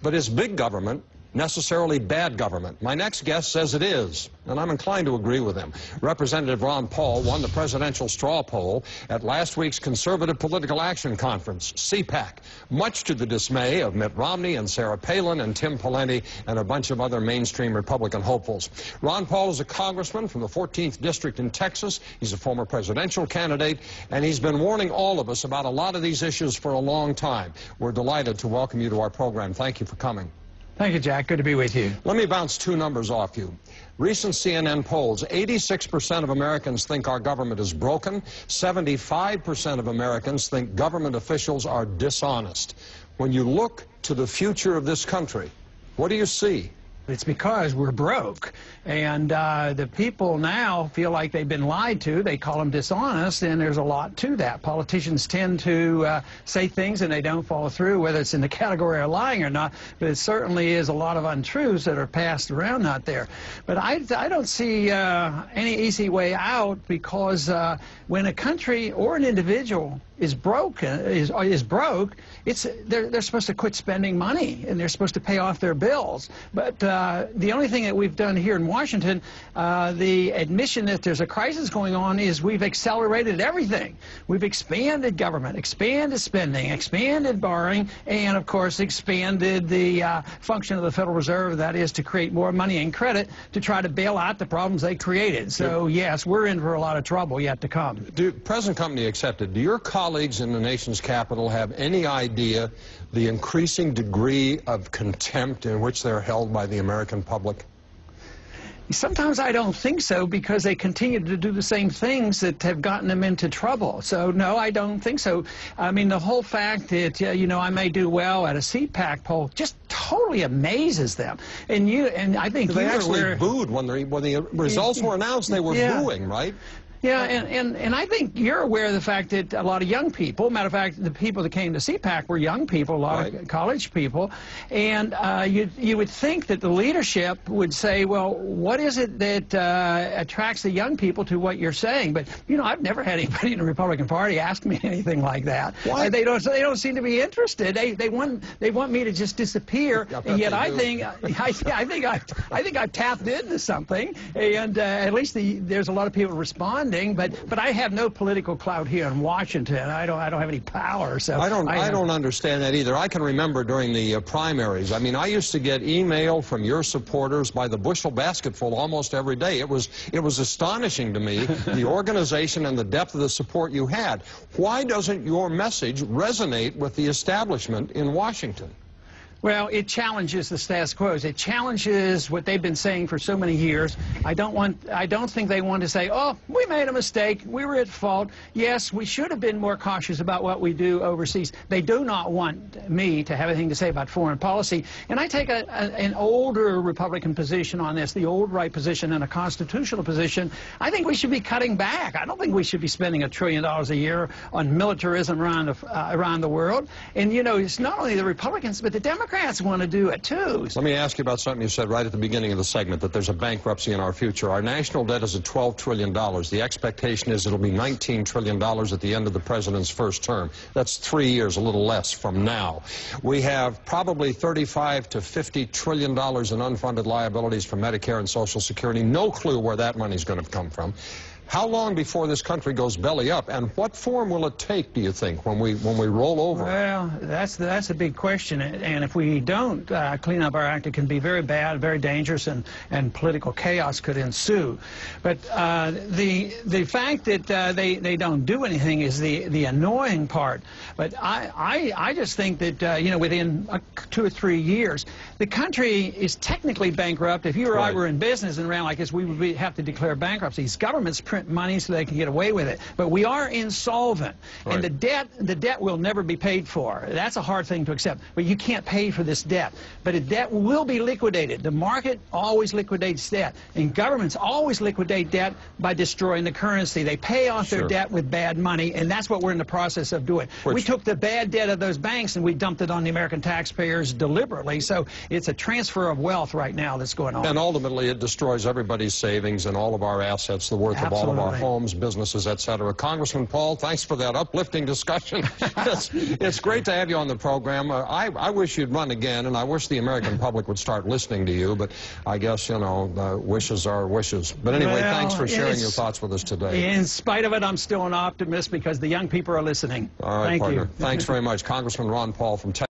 But is big government necessarily bad government? My next guest says it is, and I'm inclined to agree with him. Representative Ron Paul won the presidential straw poll at last week's Conservative Political Action Conference, CPAC, much to the dismay of Mitt Romney and Sarah Palin and Tim Pawlenty and a bunch of other mainstream Republican hopefuls. Ron Paul is a congressman from the 14th District in Texas. He's a former presidential candidate, and he's been warning all of us about a lot of these issues for a long time. We're delighted to welcome you to our program. Thank you for coming. Thank you, Jack. Good to be with you. Let me bounce two numbers off you. Recent CNN polls, 86% of Americans think our government is broken. 75% of Americans think government officials are dishonest. When you look to the future of this country, what do you see? It's because we're broke, and the people now feel like they've been lied to. They call them dishonest, and there's a lot to that. Politicians tend to say things and they don't follow through, whether it's in the category of lying or not, but it certainly is a lot of untruths that are passed around out there. But I don't see any easy way out, because when a country or an individual is broke, they're supposed to quit spending money, and they're supposed to pay off their bills. But the only thing that we've done here in Washington, the admission that there's a crisis going on, is we've accelerated everything. We've expanded government, expanded spending, expanded borrowing, and of course expanded the function of the Federal Reserve, that is to create more money and credit to try to bail out the problems they created. So yes, we're in for a lot of trouble yet to come. Present company accepted, do your colleagues in the nation's capital have any idea the increasing degree of contempt in which they're held by the American public? Sometimes I don't think so, because they continue to do the same things that have gotten them into trouble. So no, I don't think so. I mean, the whole fact that you know, I may do well at a CPAC poll just totally amazes them. And I think they actually booed when the results were announced. They were booing, right? Yeah, and I think you're aware of the fact that a lot of young people, matter of fact, the people that came to CPAC were young people, a lot of college people, and you would think that the leadership would say, well, what is it that attracts the young people to what you're saying? But, you know, I've never had anybody in the Republican Party ask me anything like that. They don't seem to be interested. They want me to just disappear, and yet I think I've tapped into something, and at least there's a lot of people responding. But I have no political clout here in Washington. I don't have any power. So I don't understand that either. I can remember during the primaries. I mean, I used to get email from your supporters by the bushel basketful almost every day. It was astonishing to me, the organization and the depth of the support you had. Why doesn't your message resonate with the establishment in Washington? Well, it challenges the status quo. It challenges what they've been saying for so many years. I don't think they want to say, oh, we made a mistake, we were at fault. Yes, we should have been more cautious about what we do overseas. They do not want me to have anything to say about foreign policy. And I take an older Republican position on this, the old right position and a constitutional position. I think we should be cutting back. I don't think we should be spending $1 trillion a year on militarism around the world. And, you know, it's not only the Republicans, but the Democrats want to do it too. Let me ask you about something you said right at the beginning of the segment, that there's a bankruptcy in our future. Our national debt is at $12 trillion. The expectation is it'll be $19 trillion at the end of the president's first term. That's 3 years, a little less from now. We have probably $35 to $50 trillion in unfunded liabilities from Medicare and Social Security. No clue where that money's going to come from. How long before this country goes belly up, and what form will it take, do you think, when we roll over? Well, that's a big question, and if we don't clean up our act, it can be very bad, very dangerous, and political chaos could ensue. But the fact that they don't do anything is the annoying part. But I just think that you know, within 2 or 3 years, the country is technically bankrupt. If you or I were in business and ran like this, we would have to declare bankruptcies. Governments print money so they can get away with it. But we are insolvent, and the debt will never be paid for. That's a hard thing to accept. But you can't pay for this debt. But a debt will be liquidated. The market always liquidates debt, and governments always liquidate debt by destroying the currency. They pay off their debt with bad money, and that's what we're in the process of doing. We took the bad debt of those banks and we dumped it on the American taxpayers deliberately. So it's a transfer of wealth right now that's going on. And ultimately it destroys everybody's savings and all of our assets, the worth of all all of our Absolutely. homes, businesses, etc. Congressman Paul, thanks for that uplifting discussion. It's great to have you on the program. I wish you'd run again, and I wish the American public would start listening to you, but I guess, you know, wishes are wishes. But anyway, Well, thanks for sharing your thoughts with us today. In spite of it, I'm still an optimist because the young people are listening. All right, Thank partner. you. Thanks very much. Congressman Ron Paul from Texas.